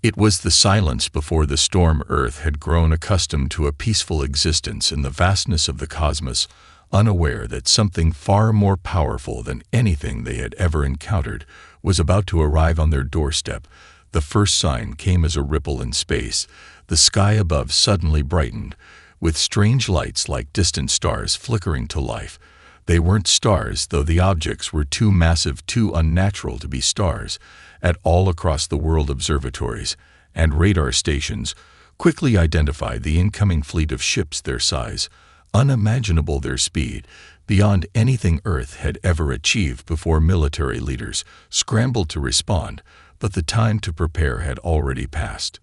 It was the silence before the storm. Earth had grown accustomed to a peaceful existence in the vastness of the cosmos, unaware that something far more powerful than anything they had ever encountered was about to arrive on their doorstep. The first sign came as a ripple in space. The sky above suddenly brightened, with strange lights like distant stars flickering to life. They weren't stars, though the objects were too massive, too unnatural to be stars. At all across the world, observatories and radar stations quickly identified the incoming fleet of ships, their size, unimaginable their speed, beyond anything Earth had ever achieved before. Military leaders scrambled to respond, but the time to prepare had already passed.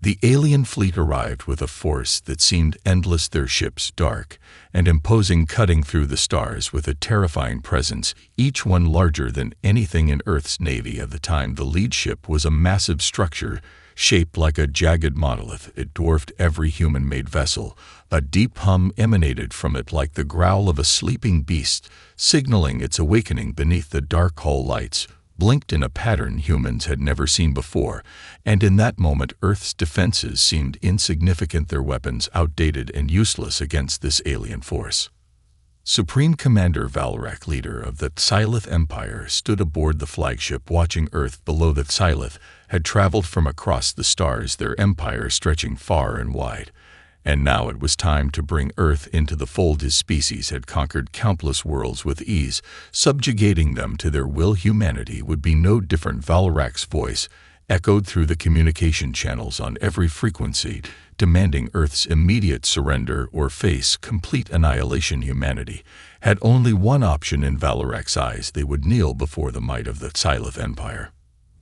The alien fleet arrived with a force that seemed endless, their ships dark and imposing, cutting through the stars with a terrifying presence, each one larger than anything in Earth's navy at the time. The lead ship was a massive structure, shaped like a jagged monolith. It dwarfed every human-made vessel. A deep hum emanated from it like the growl of a sleeping beast, signaling its awakening. Beneath, the dark hull lights blinked in a pattern humans had never seen before, and in that moment Earth's defenses seemed insignificant, their weapons outdated and useless against this alien force. Supreme Commander Valrak, leader of the Xylith Empire, stood aboard the flagship, watching Earth below. The Xylith had traveled from across the stars, their empire stretching far and wide. And now it was time to bring Earth into the fold. His species had conquered countless worlds with ease, subjugating them to their will. Humanity would be no different. Valrak's voice echoed through the communication channels on every frequency, demanding Earth's immediate surrender or face complete annihilation. Humanity had only one option in Valrak's eyes: they would kneel before the might of the Xylith Empire.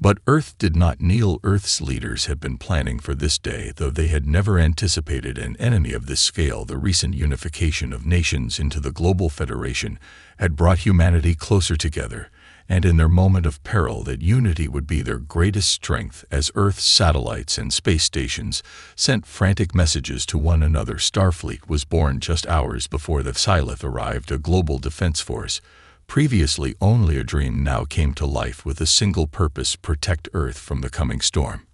But Earth did not kneel. Earth's leaders had been planning for this day, though they had never anticipated an enemy of this scale. The recent unification of nations into the Global Federation had brought humanity closer together, and in their moment of peril, that unity would be their greatest strength. As Earth's satellites and space stations sent frantic messages to one another, Starfleet was born just hours before the Xylith arrived. A global defense force, previously only a dream, now came to life with a single purpose: protect Earth from the coming storm.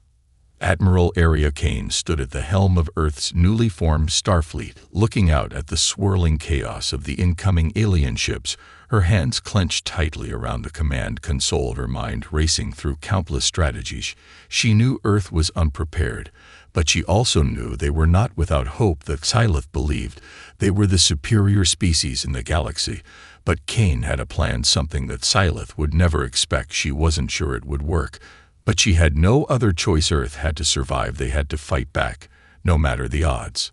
Admiral Aria Kane stood at the helm of Earth's newly formed Starfleet, looking out at the swirling chaos of the incoming alien ships, her hands clenched tightly around the command console, her mind racing through countless strategies. She knew Earth was unprepared, but she also knew they were not without hope. The Xylith believed they were the superior species in the galaxy, but Kane had a plan, something that Xylith would never expect. She wasn't sure it would work, but she had no other choice. Earth had to survive. They had to fight back, no matter the odds.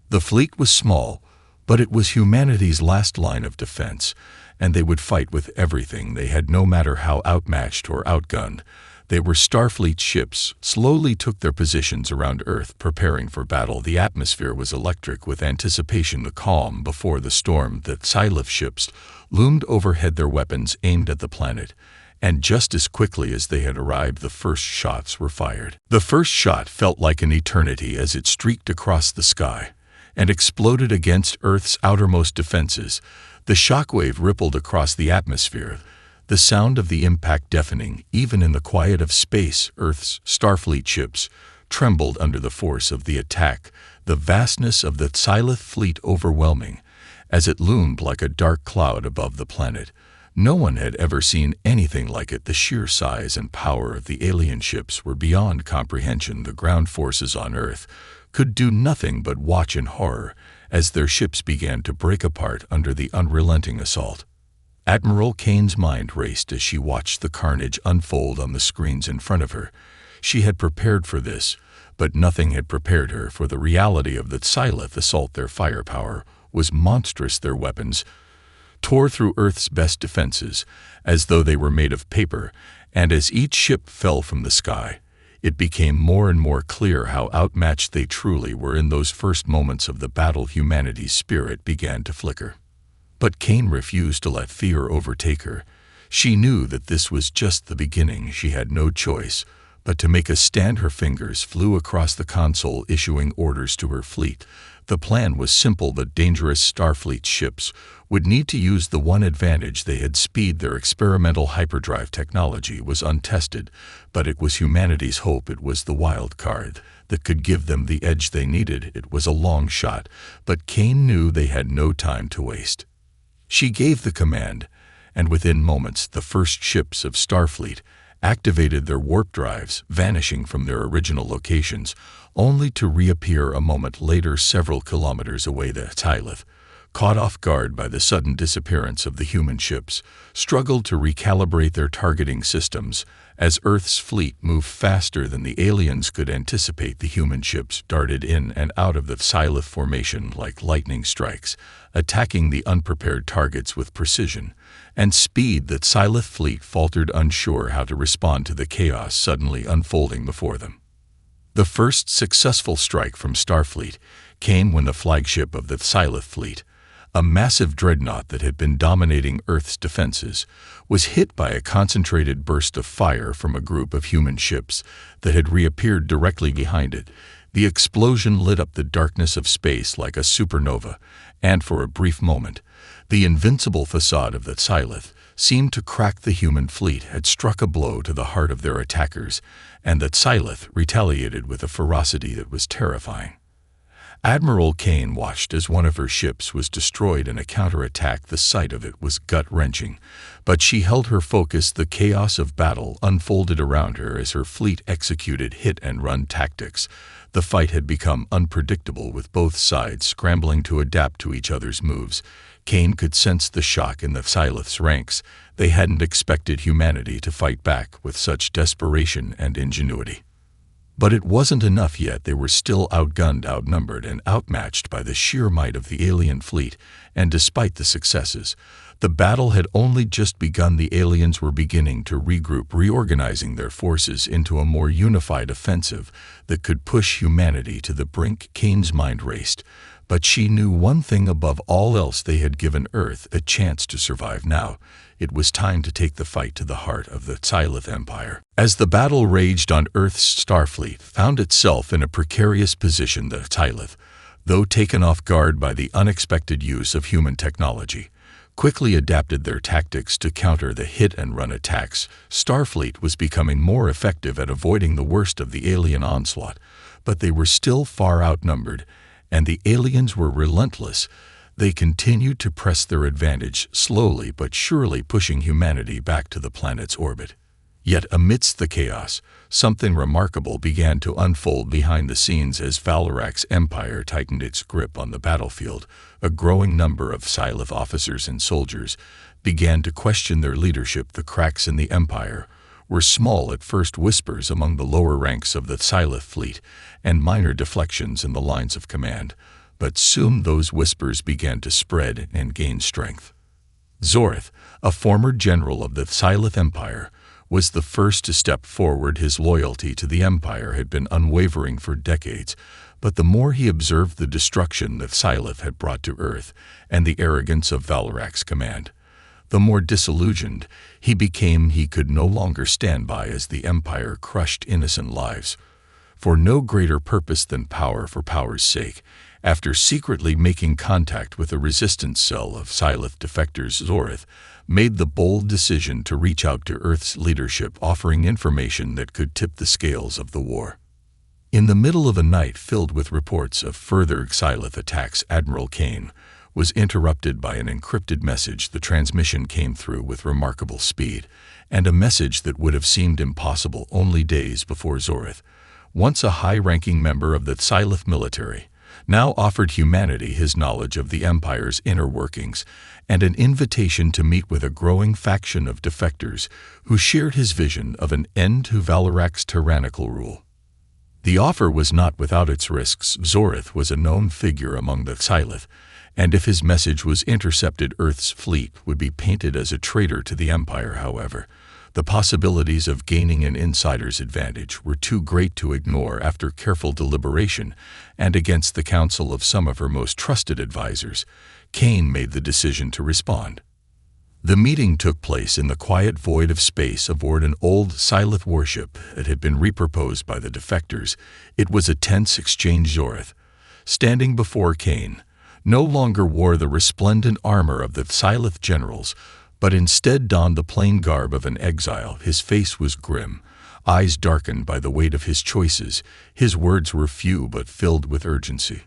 The fleet was small, but it was humanity's last line of defense, and they would fight with everything they had, no matter how outmatched or outgunned. They were Starfleet ships, slowly took their positions around Earth, preparing for battle. The atmosphere was electric with anticipation, the calm before the storm. The Xylith ships loomed overhead, their weapons aimed at the planet, and just as quickly as they had arrived, the first shots were fired. The first shot felt like an eternity as it streaked across the sky and exploded against Earth's outermost defenses. The shockwave rippled across the atmosphere, the sound of the impact deafening. Even in the quiet of space, Earth's Starfleet ships trembled under the force of the attack, the vastness of the Xylith fleet overwhelming, as it loomed like a dark cloud above the planet. No one had ever seen anything like it. The sheer size and power of the alien ships were beyond comprehension. The ground forces on Earth could do nothing but watch in horror as their ships began to break apart under the unrelenting assault. Admiral Kane's mind raced as she watched the carnage unfold on the screens in front of her. She had prepared for this, but nothing had prepared her for the reality of the Xylith assault. Their firepower was monstrous. Their weapons tore through Earth's best defenses as though they were made of paper, and as each ship fell from the sky, it became more and more clear how outmatched they truly were. In those first moments of the battle, humanity's spirit began to flicker. But Kane refused to let fear overtake her. She knew that this was just the beginning. She had no choice But to make a stand, her fingers flew across the console, issuing orders to her fleet. The plan was simple. The dangerous Starfleet ships would need to use the one advantage they had: speed. Their experimental hyperdrive technology was untested, but it was humanity's hope. It was the wild card that could give them the edge they needed. It was a long shot, but Kane knew they had no time to waste. She gave the command, and within moments the first ships of Starfleet activated their warp drives, vanishing from their original locations, only to reappear a moment later several kilometers away. The Xylith, caught off guard by the sudden disappearance of the human ships, struggled to recalibrate their targeting systems. As Earth's fleet moved faster than the aliens could anticipate, the human ships darted in and out of the Xylith formation like lightning strikes, attacking the unprepared targets with precision and speed. The Xylith fleet faltered, unsure how to respond to the chaos suddenly unfolding before them. The first successful strike from Starfleet came when the flagship of the Xylith fleet, a massive dreadnought that had been dominating Earth's defenses, was hit by a concentrated burst of fire from a group of human ships that had reappeared directly behind it. The explosion lit up the darkness of space like a supernova, and for a brief moment, the invincible facade of the Xylith seemed to crack. The human fleet had struck a blow to the heart of their attackers, and the Xylith retaliated with a ferocity that was terrifying. Admiral Kane watched as one of her ships was destroyed in a counterattack. The sight of it was gut-wrenching, but she held her focus. The chaos of battle unfolded around her as her fleet executed hit-and-run tactics. The fight had become unpredictable, with both sides scrambling to adapt to each other's moves. Kane could sense the shock in the Xylith's ranks. They hadn't expected humanity to fight back with such desperation and ingenuity. But it wasn't enough yet. They were still outgunned, outnumbered, and outmatched by the sheer might of the alien fleet, and despite the successes, the battle had only just begun. The aliens were beginning to regroup, reorganizing their forces into a more unified offensive that could push humanity to the brink. Kane's mind raced, but she knew one thing above all else: they had given Earth a chance to survive. Now, it was time to take the fight to the heart of the Xylith Empire. As the battle raged on, Earth's Starfleet found itself in a precarious position. The Xylith, though taken off guard by the unexpected use of human technology, quickly adapted their tactics to counter the hit-and-run attacks. Starfleet was becoming more effective at avoiding the worst of the alien onslaught, but they were still far outnumbered, and the aliens were relentless. They continued to press their advantage, slowly but surely pushing humanity back to the planet's orbit. Yet amidst the chaos, something remarkable began to unfold behind the scenes. As Valorac's empire tightened its grip on the battlefield, a growing number of Xylith officers and soldiers began to question their leadership. The cracks in the empire were small at first: whispers among the lower ranks of the Xylith fleet and minor deflections in the lines of command. But soon those whispers began to spread and gain strength. Zorith, a former general of the Xylith Empire, was the first to step forward. His loyalty to the Empire had been unwavering for decades, but the more he observed the destruction that Xylith had brought to Earth and the arrogance of Valorac's command, the more disillusioned he became. He could no longer stand by as the Empire crushed innocent lives for no greater purpose than power for power's sake. After secretly making contact with a resistance cell of Xylith defectors, Zorith made the bold decision to reach out to Earth's leadership, offering information that could tip the scales of the war. In the middle of a night filled with reports of further Xylith attacks, Admiral Kane was interrupted by an encrypted message. The transmission came through with remarkable speed, and a message that would have seemed impossible only days before. Zorith, once a high-ranking member of the Xylith military, now offered humanity his knowledge of the Empire's inner workings and an invitation to meet with a growing faction of defectors who shared his vision of an end to Valorac's tyrannical rule. The offer was not without its risks. Zorith was a known figure among the Xylith, and if his message was intercepted, Earth's fleet would be painted as a traitor to the Empire. However, the possibilities of gaining an insider's advantage were too great to ignore. After careful deliberation, and against the counsel of some of her most trusted advisors, Kane made the decision to respond. The meeting took place in the quiet void of space aboard an old Silith warship that had been repurposed by the defectors. It was a tense exchange. Zorth, standing before Kane, no longer wore the resplendent armor of the Silith generals, but instead donned the plain garb of an exile. His face was grim, eyes darkened by the weight of his choices. His words were few but filled with urgency.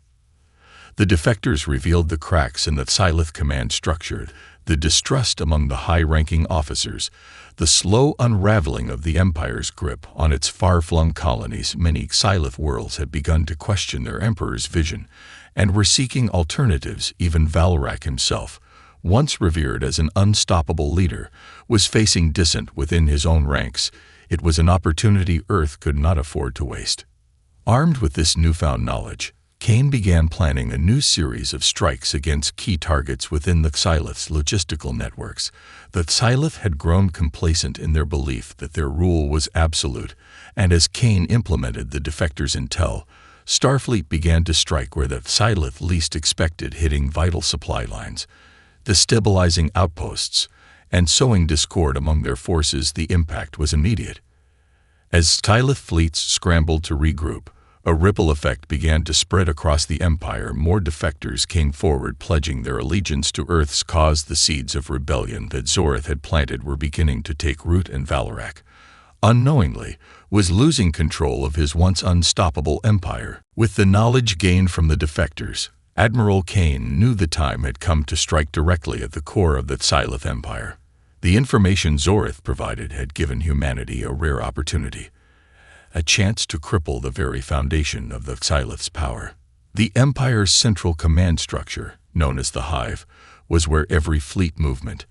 The defectors revealed the cracks in the Silith command structure, the distrust among the high-ranking officers, the slow unraveling of the Empire's grip on its far-flung colonies. Many Silith worlds had begun to question their Emperor's vision, and were seeking alternatives. Even Valrak himself, once revered as an unstoppable leader, was facing dissent within his own ranks. It was an opportunity Earth could not afford to waste. Armed with this newfound knowledge, Kane began planning a new series of strikes against key targets within the Silith's logistical networks. The Silith had grown complacent in their belief that their rule was absolute, and as Kane implemented the defectors' intel, Starfleet began to strike where the Silith least expected, hitting vital supply lines, destabilizing outposts, and sowing discord among their forces. The impact was immediate. As Silith fleets scrambled to regroup, a ripple effect began to spread across the Empire. More defectors came forward, pledging their allegiance to Earth's cause. The seeds of rebellion that Zorth had planted were beginning to take root, and Valrak, unknowingly, was losing control of his once unstoppable empire. With the knowledge gained from the defectors, Admiral Kane knew the time had come to strike directly at the core of the Silith Empire. The information Zorth provided had given humanity a rare opportunity, a chance to cripple the very foundation of the Silith's power. The Empire's central command structure, known as the Hive, was where every fleet movement,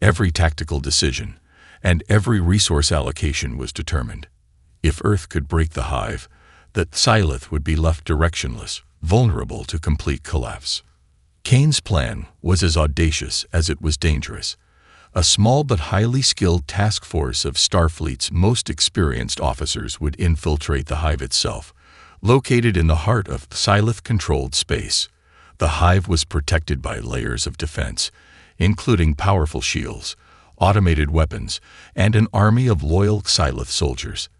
every tactical decision, and every resource allocation was determined. If Earth could break the Hive, the Silith would be left directionless, vulnerable to complete collapse. Kane's plan was as audacious as it was dangerous. A small but highly skilled task force of Starfleet's most experienced officers would infiltrate the Hive itself. Located in the heart of Silith-controlled space, the Hive was protected by layers of defense, including powerful shields, automated weapons, and an army of loyal Silith soldiers.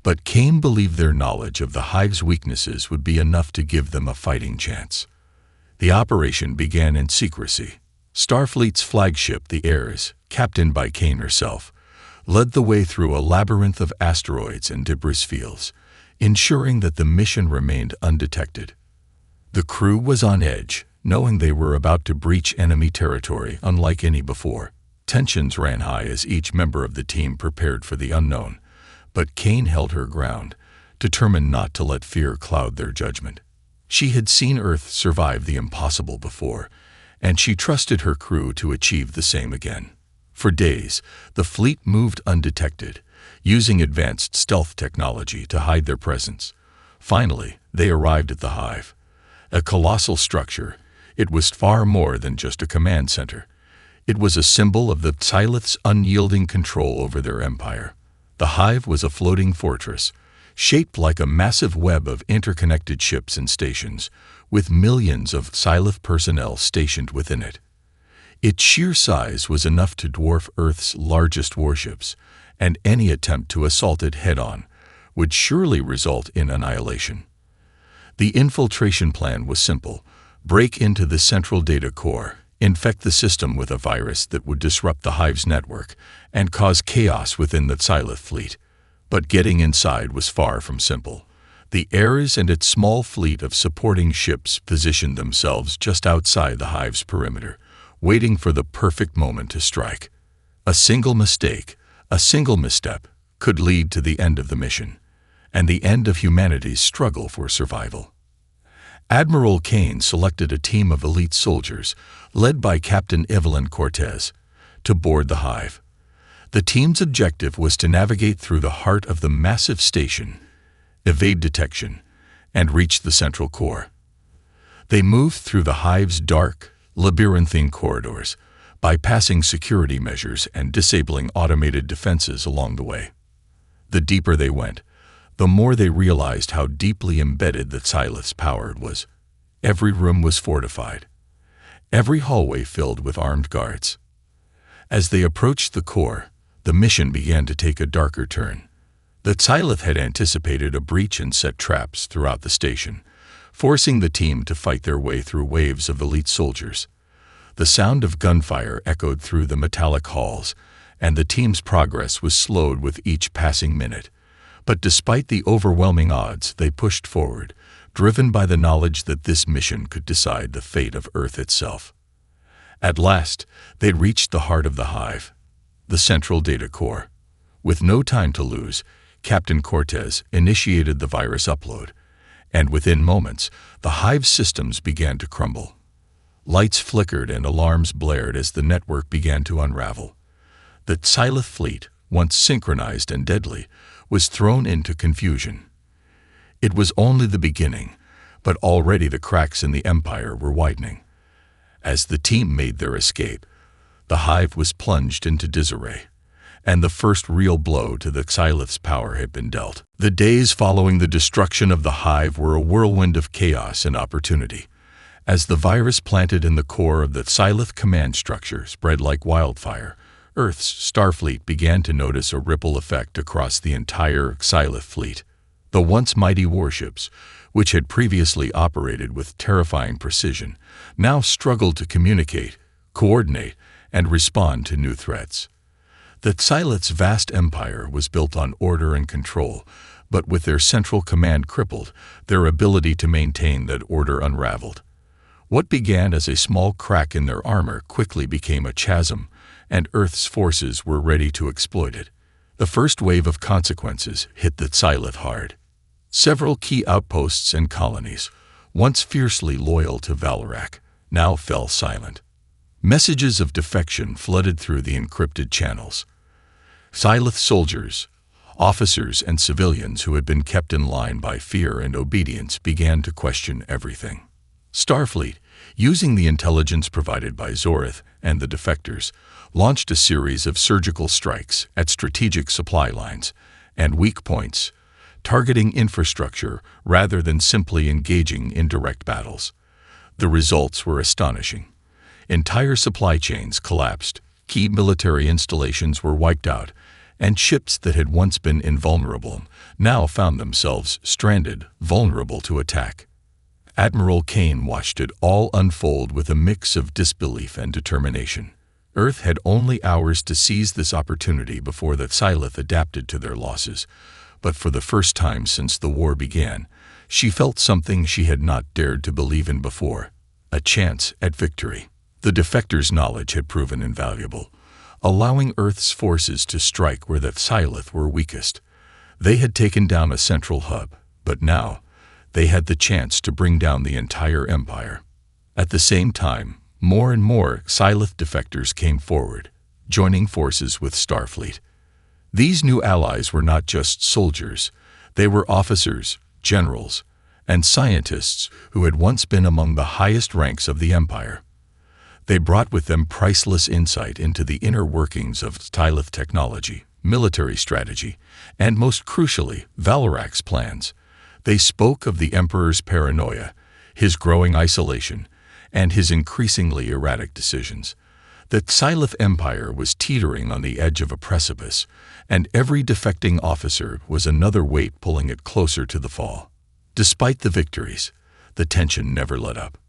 But Kane believed their knowledge of the Hive's weaknesses would be enough to give them a fighting chance. The operation began in secrecy. Starfleet's flagship, the Ares, captained by Kane herself, led the way through a labyrinth of asteroids and debris fields, ensuring that the mission remained undetected. The crew was on edge, knowing they were about to breach enemy territory unlike any before. Tensions ran high as each member of the team prepared for the unknown, but Kane held her ground, determined not to let fear cloud their judgment. She had seen Earth survive the impossible before, and she trusted her crew to achieve the same again. For days, the fleet moved undetected, using advanced stealth technology to hide their presence. Finally, they arrived at the Hive. A colossal structure, it was far more than just a command center. It was a symbol of the Silith's unyielding control over their empire. The Hive was a floating fortress, shaped like a massive web of interconnected ships and stations, with millions of Silith personnel stationed within it. Its sheer size was enough to dwarf Earth's largest warships, and any attempt to assault it head-on would surely result in annihilation. The infiltration plan was simple: break into the central data core, infect the system with a virus that would disrupt the Hive's network, and cause chaos within the Silith fleet. But getting inside was far from simple. The Ares and its small fleet of supporting ships positioned themselves just outside the Hive's perimeter, waiting for the perfect moment to strike. A single mistake, a single misstep, could lead to the end of the mission, and the end of humanity's struggle for survival. Admiral Kane selected a team of elite soldiers, led by Captain Evelyn Cortez, to board the Hive. The team's objective was to navigate through the heart of the massive station, evade detection, and reach the central core. They moved through the Hive's dark, labyrinthine corridors, bypassing security measures and disabling automated defenses along the way. The deeper they went, the more they realized how deeply embedded the Silith's power was. Every room was fortified, every hallway filled with armed guards. As they approached the core, the mission began to take a darker turn. The Xylith had anticipated a breach and set traps throughout the station, forcing the team to fight their way through waves of elite soldiers. The sound of gunfire echoed through the metallic halls, and the team's progress was slowed with each passing minute. But despite the overwhelming odds, they pushed forward, driven by the knowledge that this mission could decide the fate of Earth itself. At last, they reached the heart of the hive, the central data core. With no time to lose, Captain Cortez initiated the virus upload, and within moments, the hive's systems began to crumble. Lights flickered and alarms blared as the network began to unravel. The Xylith fleet, once synchronized and deadly, was thrown into confusion. It was only the beginning, but already the cracks in the Empire were widening. As the team made their escape, the hive was plunged into disarray, and the first real blow to the Xylith's power had been dealt. The days following the destruction of the hive were a whirlwind of chaos and opportunity. As the virus planted in the core of the Xylith command structure spread like wildfire, Earth's Starfleet began to notice a ripple effect across the entire Xylith fleet. The once mighty warships, which had previously operated with terrifying precision, now struggled to communicate, coordinate, and respond to new threats. The Xylith's vast empire was built on order and control, but with their central command crippled, their ability to maintain that order unraveled. What began as a small crack in their armor quickly became a chasm, and Earth's forces were ready to exploit it. The first wave of consequences hit the Xylith hard. Several key outposts and colonies, once fiercely loyal to Vallorak, now fell silent. Messages of defection flooded through the encrypted channels. Xylith soldiers, officers, and civilians who had been kept in line by fear and obedience began to question everything. Starfleet, using the intelligence provided by Zorith and the defectors, launched a series of surgical strikes at strategic supply lines and weak points, targeting infrastructure rather than simply engaging in direct battles. The results were astonishing. Entire supply chains collapsed, key military installations were wiped out, and ships that had once been invulnerable now found themselves stranded, vulnerable to attack. Admiral Kane watched it all unfold with a mix of disbelief and determination. Earth had only hours to seize this opportunity before the Xylith adapted to their losses, but for the first time since the war began, she felt something she had not dared to believe in before: a chance at victory. The defectors' knowledge had proven invaluable, allowing Earth's forces to strike where the Xylith were weakest. They had taken down a central hub, but now they had the chance to bring down the entire empire. At the same time, more and more Xylith defectors came forward, joining forces with Starfleet. These new allies were not just soldiers, they were officers, generals, and scientists who had once been among the highest ranks of the Empire. They brought with them priceless insight into the inner workings of Xylith technology, military strategy, and most crucially, Vallorak's plans. They spoke of the Emperor's paranoia, his growing isolation, and his increasingly erratic decisions. The Xylith Empire was teetering on the edge of a precipice, and every defecting officer was another weight pulling it closer to the fall. Despite the victories, the tension never let up.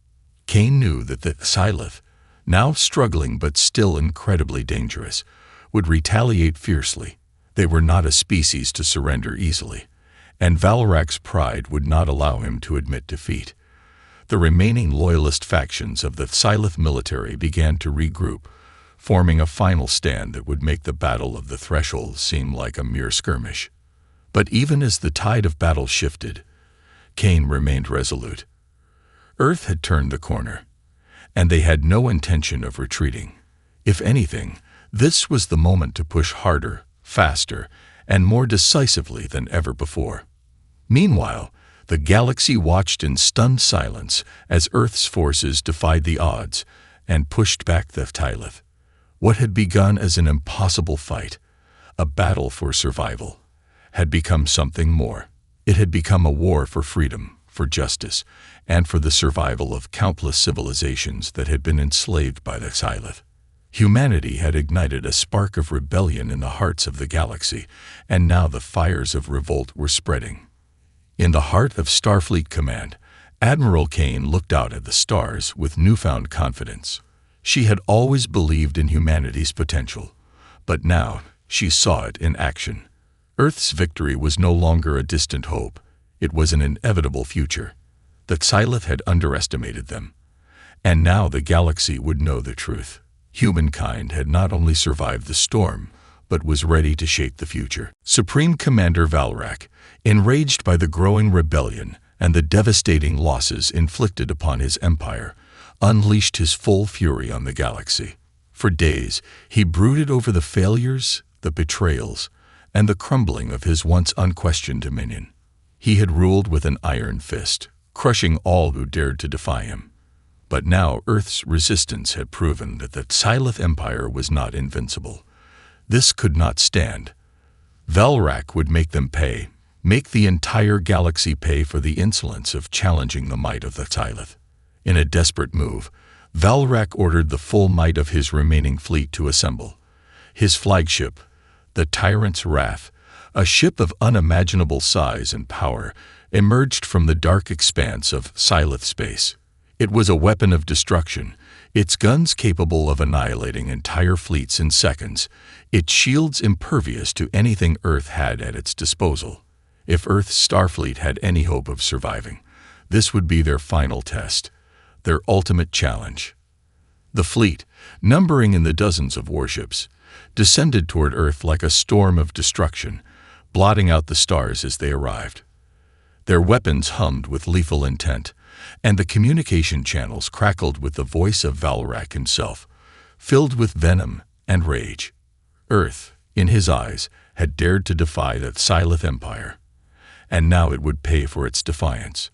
Kane knew that the Xylith, now struggling but still incredibly dangerous, would retaliate fiercely. They were not a species to surrender easily, and Vallorak's pride would not allow him to admit defeat. The remaining loyalist factions of the Xylith military began to regroup, forming a final stand that would make the Battle of the Threshold seem like a mere skirmish. But even as the tide of battle shifted, Kane remained resolute. Earth had turned the corner, and they had no intention of retreating. If anything, this was the moment to push harder, faster, and more decisively than ever before. Meanwhile, the galaxy watched in stunned silence as Earth's forces defied the odds and pushed back the Xylith. What had begun as an impossible fight, a battle for survival, had become something more. It had become a war for freedom, for justice, and for the survival of countless civilizations that had been enslaved by the Xylith. Humanity had ignited a spark of rebellion in the hearts of the galaxy, and now the fires of revolt were spreading. In the heart of Starfleet Command, Admiral Kane looked out at the stars with newfound confidence. She had always believed in humanity's potential, but now she saw it in action. Earth's victory was no longer a distant hope. It was an inevitable future. The Xylith had underestimated them, and now the galaxy would know the truth. Humankind had not only survived the storm, but was ready to shape the future. Supreme Commander Valrak, enraged by the growing rebellion and the devastating losses inflicted upon his empire, unleashed his full fury on the galaxy. For days, he brooded over the failures, the betrayals, and the crumbling of his once unquestioned dominion. He had ruled with an iron fist, crushing all who dared to defy him. But now Earth's resistance had proven that the Xylith Empire was not invincible. This could not stand. Valrak would make them pay, make the entire galaxy pay for the insolence of challenging the might of the Xylith. In a desperate move, Valrak ordered the full might of his remaining fleet to assemble. His flagship, the Tyrant's Wrath, a ship of unimaginable size and power, emerged from the dark expanse of Xylith space. It was a weapon of destruction, its guns capable of annihilating entire fleets in seconds, its shields impervious to anything Earth had at its disposal. If Earth's Starfleet had any hope of surviving, this would be their final test, their ultimate challenge. The fleet, numbering in the dozens of warships, descended toward Earth like a storm of destruction, blotting out the stars as they arrived. Their weapons hummed with lethal intent, and the communication channels crackled with the voice of Valrak himself, filled with venom and rage. Earth, in his eyes, had dared to defy the Xylith Empire, and now it would pay for its defiance.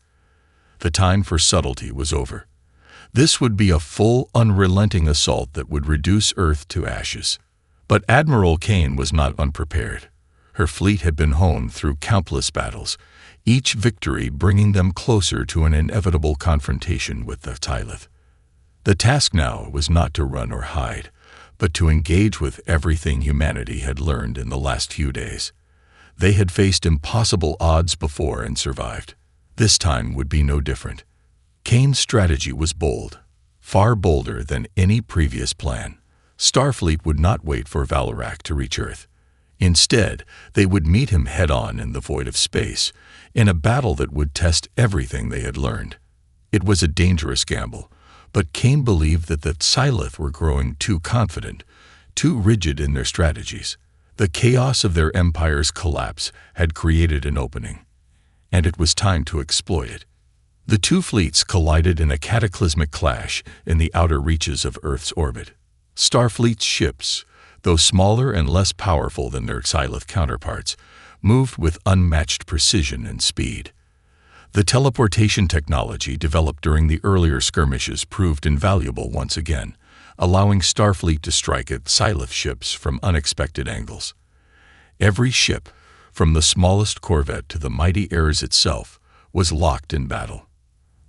The time for subtlety was over. This would be a full, unrelenting assault that would reduce Earth to ashes. But Admiral Kane was not unprepared. Her fleet had been honed through countless battles, each victory bringing them closer to an inevitable confrontation with the Xylith. The task now was not to run or hide, but to engage with everything humanity had learned in the last few days. They had faced impossible odds before and survived. This time would be no different. Kane's strategy was bold, far bolder than any previous plan. Starfleet would not wait for Valrak to reach Earth. Instead, they would meet him head-on in the void of space, in a battle that would test everything they had learned. It was a dangerous gamble, but Kane believed that the Xylith were growing too confident, too rigid in their strategies. The chaos of their empire's collapse had created an opening, and it was time to exploit it. The two fleets collided in a cataclysmic clash in the outer reaches of Earth's orbit. Starfleet's ships, though smaller and less powerful than their Xylith counterparts, moved with unmatched precision and speed. The teleportation technology developed during the earlier skirmishes proved invaluable once again, allowing Starfleet to strike at Xylith ships from unexpected angles. Every ship, from the smallest corvette to the mighty Ares itself, was locked in battle.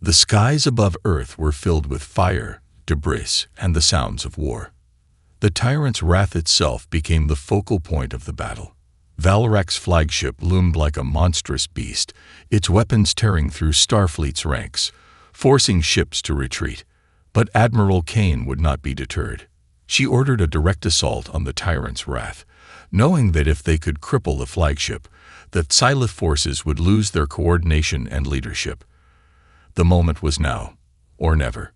The skies above Earth were filled with fire, debris, and the sounds of war. The Tyrant's Wrath itself became the focal point of the battle. Valrak's flagship loomed like a monstrous beast, its weapons tearing through Starfleet's ranks, forcing ships to retreat. But Admiral Kane would not be deterred. She ordered a direct assault on the Tyrant's Wrath, knowing that if they could cripple the flagship, the Xylith forces would lose their coordination and leadership. The moment was now, or never.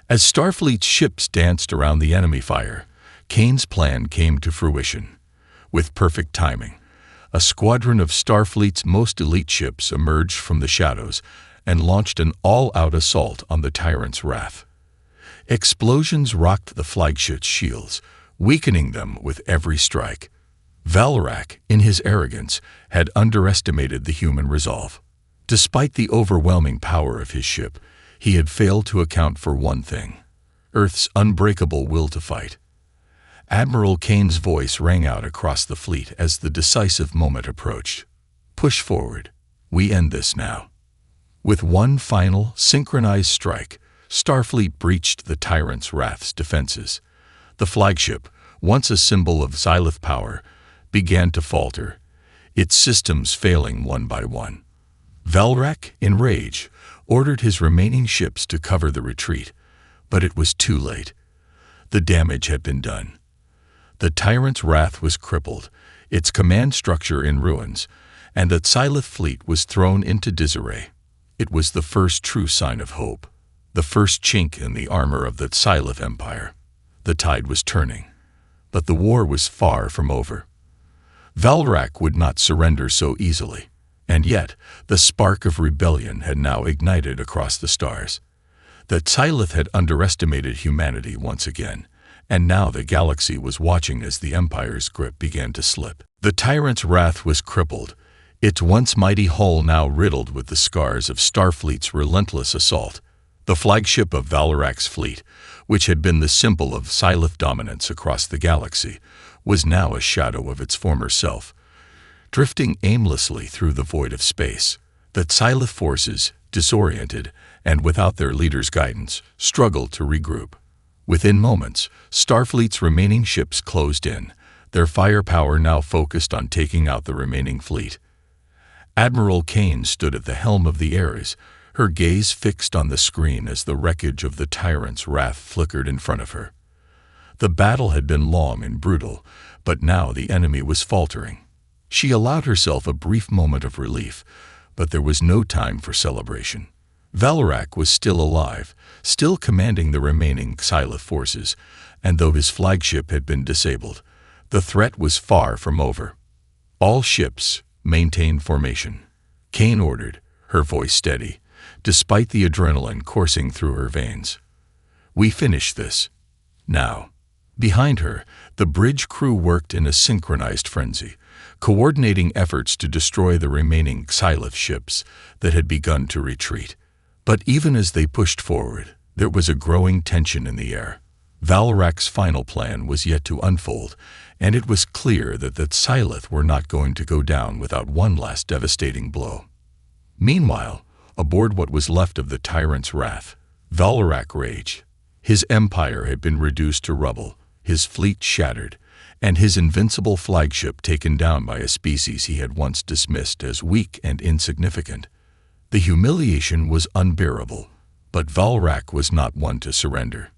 As Starfleet's ships danced around the enemy fire, Kane's plan came to fruition. With perfect timing, a squadron of Starfleet's most elite ships emerged from the shadows and launched an all-out assault on the Tyrant's Wrath. Explosions rocked the flagship's shields, weakening them with every strike. Valrak, in his arrogance, had underestimated the human resolve. Despite the overwhelming power of his ship, he had failed to account for one thing: Earth's unbreakable will to fight. Admiral Kane's voice rang out across the fleet as the decisive moment approached. "Push forward. We end this now." With one final, synchronized strike, Starfleet breached the Tyrant's Wrath's defenses. The flagship, once a symbol of Xyloth power, began to falter, its systems failing one by one. Valrak, in rage, ordered his remaining ships to cover the retreat, but it was too late. The damage had been done. The tyrant's wrath was crippled, its command structure in ruins, and the Xyloth fleet was thrown into disarray. It was the first true sign of hope, the first chink in the armor of the Xyloth Empire. The tide was turning, but the war was far from over. Valrak would not surrender so easily, and yet the spark of rebellion had now ignited across the stars. The Xyloth had underestimated humanity once again, and now the galaxy was watching as the Empire's grip began to slip. The tyrant's wrath was crippled, its once mighty hull now riddled with the scars of Starfleet's relentless assault. The flagship of Valrak's fleet, which had been the symbol of Xyloth dominance across the galaxy, was now a shadow of its former self. Drifting aimlessly through the void of space, the Xyloth forces, disoriented and without their leader's guidance, struggled to regroup. Within moments, Starfleet's remaining ships closed in, their firepower now focused on taking out the remaining fleet. Admiral Kane stood at the helm of the Ares, her gaze fixed on the screen as the wreckage of the tyrant's wrath flickered in front of her. The battle had been long and brutal, but now the enemy was faltering. She allowed herself a brief moment of relief, but there was no time for celebration. Valrak was still alive, still commanding the remaining Xyloth forces, and though his flagship had been disabled, the threat was far from over. All ships maintain formation, Kane ordered, her voice steady, despite the adrenaline coursing through her veins. We finish this. Now. Behind her, the bridge crew worked in a synchronized frenzy, coordinating efforts to destroy the remaining Xyloth ships that had begun to retreat. But even as they pushed forward, there was a growing tension in the air. Valrak's final plan was yet to unfold, and it was clear that the Xyloth were not going to go down without one last devastating blow. Meanwhile, aboard what was left of the tyrant's wrath, Valrak raged. His empire had been reduced to rubble, his fleet shattered, and his invincible flagship taken down by a species he had once dismissed as weak and insignificant. The humiliation was unbearable, but Valrak was not one to surrender.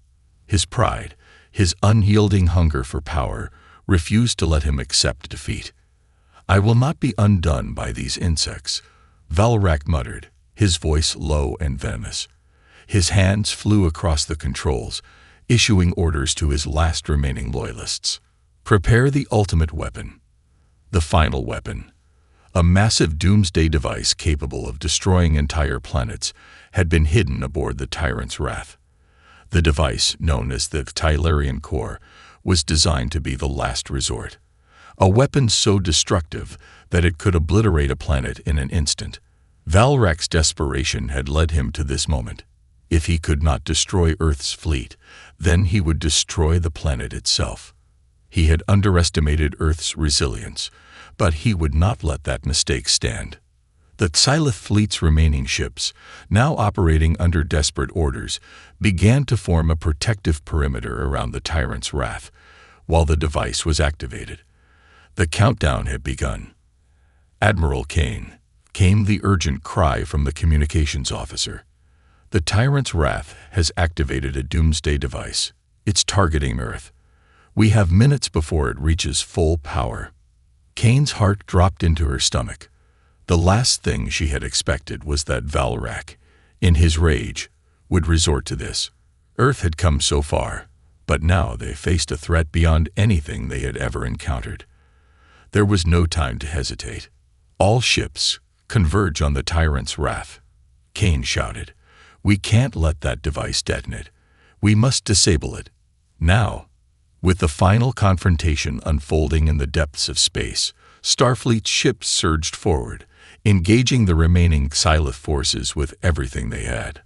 His pride, his unyielding hunger for power, refused to let him accept defeat. "I will not be undone by these insects," Valrak muttered, his voice low and venomous. His hands flew across the controls, issuing orders to his last remaining loyalists. Prepare the ultimate weapon. The final weapon. A massive doomsday device capable of destroying entire planets had been hidden aboard the tyrant's wrath. The device, known as the Tylarian Core, was designed to be the last resort. A weapon so destructive that it could obliterate a planet in an instant. Valrak's desperation had led him to this moment. If he could not destroy Earth's fleet, then he would destroy the planet itself. He had underestimated Earth's resilience, but he would not let that mistake stand. The Xyloth fleet's remaining ships, now operating under desperate orders, began to form a protective perimeter around the tyrant's wrath, while the device was activated. The countdown had begun. "Admiral Kane," came the urgent cry from the communications officer. "The tyrant's wrath has activated a doomsday device. It's targeting Earth. We have minutes before it reaches full power." Kane's heart dropped into her stomach. The last thing she had expected was that Valrak, in his rage, would resort to this. Earth had come so far, but now they faced a threat beyond anything they had ever encountered. There was no time to hesitate. "All ships, converge on the tyrant's wrath," Kane shouted. "We can't let that device detonate. We must disable it. Now." With the final confrontation unfolding in the depths of space, Starfleet's ships surged forward, engaging the remaining Xyloth forces with everything they had.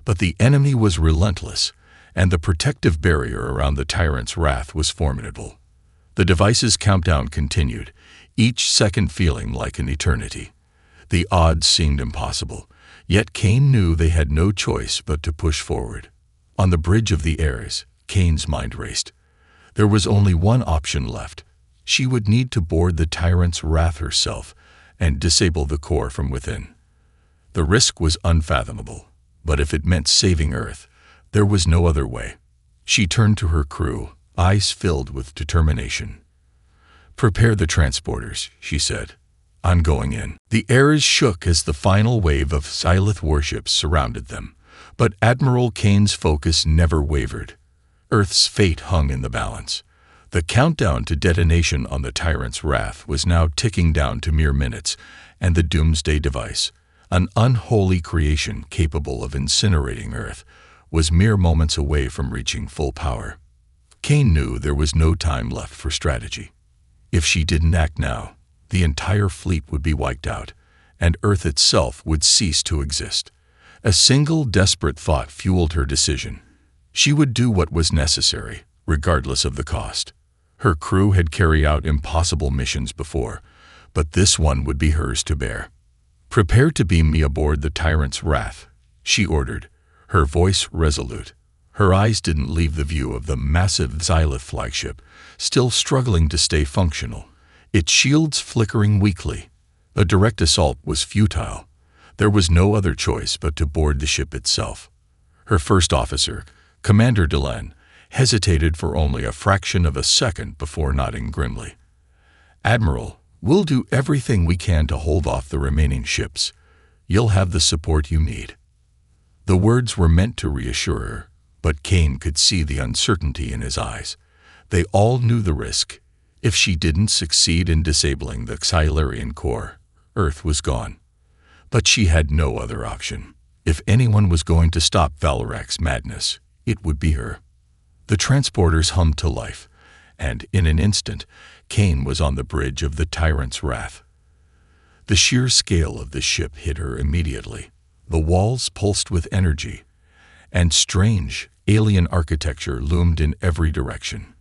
But the enemy was relentless, and the protective barrier around the tyrant's wrath was formidable. The device's countdown continued, each second feeling like an eternity. The odds seemed impossible, yet Kane knew they had no choice but to push forward. On the bridge of the Ares, Kane's mind raced. There was only one option left. She would need to board the tyrant's wrath herself and disable the core from within. The risk was unfathomable, but if it meant saving Earth, there was no other way. She turned to her crew, eyes filled with determination. "Prepare the transporters," she said. "I'm going in." The airs shook as the final wave of Xylith warships surrounded them, but Admiral Kane's focus never wavered. Earth's fate hung in the balance. The countdown to detonation on the tyrant's wrath was now ticking down to mere minutes, and the Doomsday device, an unholy creation capable of incinerating Earth, was mere moments away from reaching full power. Kane knew there was no time left for strategy. If she didn't act now, the entire fleet would be wiped out, and Earth itself would cease to exist. A single desperate thought fueled her decision. She would do what was necessary, regardless of the cost. Her crew had carried out impossible missions before, but this one would be hers to bear. "Prepare to beam me aboard the tyrant's wrath," she ordered, her voice resolute. Her eyes didn't leave the view of the massive Xylith flagship, still struggling to stay functional, its shields flickering weakly. A direct assault was futile. There was no other choice but to board the ship itself. Her first officer, Commander Delenn, hesitated for only a fraction of a second before nodding grimly. "Admiral, we'll do everything we can to hold off the remaining ships. You'll have the support you need." The words were meant to reassure her, but Kane could see the uncertainty in his eyes. They all knew the risk. If she didn't succeed in disabling the Xylarian core, Earth was gone. But she had no other option. If anyone was going to stop Valrak's madness, it would be her. The transporters hummed to life, and in an instant, Kane was on the bridge of the tyrant's wrath. The sheer scale of the ship hit her immediately. The walls pulsed with energy, and strange, alien architecture loomed in every direction.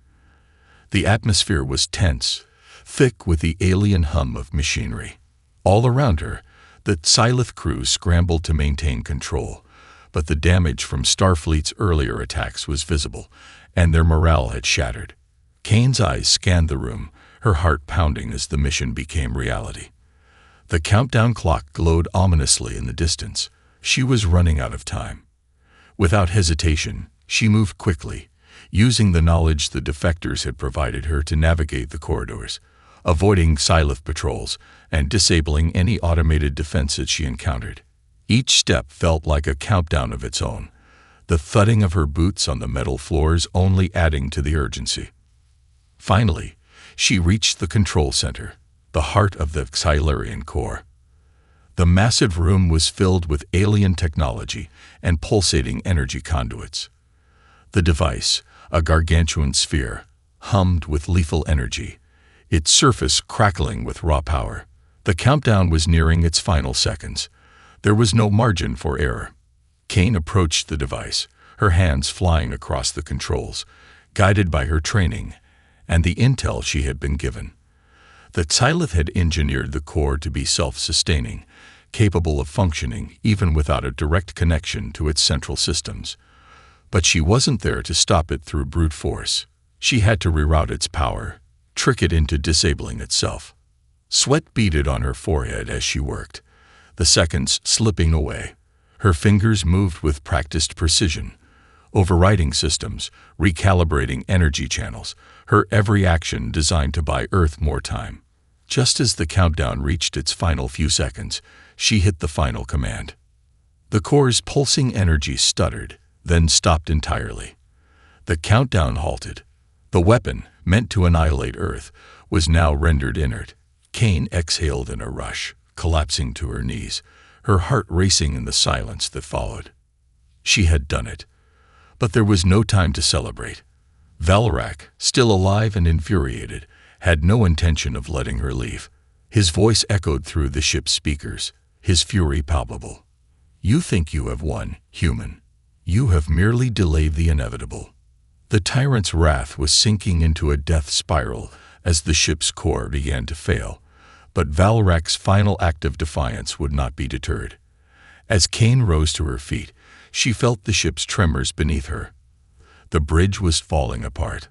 The atmosphere was tense, thick with the alien hum of machinery. All around her, the Xylith crew scrambled to maintain control, but the damage from Starfleet's earlier attacks was visible, and their morale had shattered. Kane's eyes scanned the room, her heart pounding as the mission became reality. The countdown clock glowed ominously in the distance. She was running out of time. Without hesitation, she moved quickly, using the knowledge the defectors had provided her to navigate the corridors, avoiding Xylith patrols and disabling any automated defenses she encountered. Each step felt like a countdown of its own, the thudding of her boots on the metal floors only adding to the urgency. Finally, she reached the control center, the heart of the Xylarian core. The massive room was filled with alien technology and pulsating energy conduits. The device, a gargantuan sphere, hummed with lethal energy, its surface crackling with raw power. The countdown was nearing its final seconds. There was no margin for error. Kane approached the device, her hands flying across the controls, guided by her training and the intel she had been given. The Xylith had engineered the core to be self-sustaining, capable of functioning even without a direct connection to its central systems. But she wasn't there to stop it through brute force. She had to reroute its power, trick it into disabling itself. Sweat beaded on her forehead as she worked, the seconds slipping away. Her fingers moved with practiced precision, overriding systems, recalibrating energy channels, her every action designed to buy Earth more time. Just as the countdown reached its final few seconds, she hit the final command. The core's pulsing energy stuttered, then stopped entirely. The countdown halted. The weapon, meant to annihilate Earth, was now rendered inert. Kane exhaled in a rush, collapsing to her knees, her heart racing in the silence that followed. She had done it. But there was no time to celebrate. Valrak, still alive and infuriated, had no intention of letting her leave. His voice echoed through the ship's speakers, his fury palpable. "You think you have won, human. You have merely delayed the inevitable." The tyrant's wrath was sinking into a death spiral as the ship's core began to fail, but Valrak's final act of defiance would not be deterred. As Kane rose to her feet, she felt the ship's tremors beneath her. The bridge was falling apart.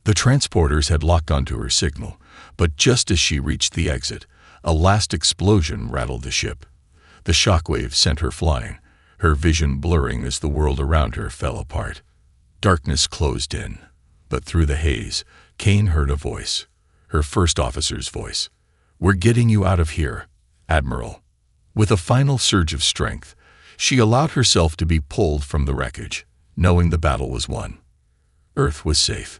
The transporters had locked onto her signal, but just as she reached the exit, a last explosion rattled the ship. The shockwave sent her flying, her vision blurring as the world around her fell apart. Darkness closed in, but through the haze, Kane heard a voice, her first officer's voice. "We're getting you out of here, Admiral." With a final surge of strength, she allowed herself to be pulled from the wreckage, knowing the battle was won. Earth was safe.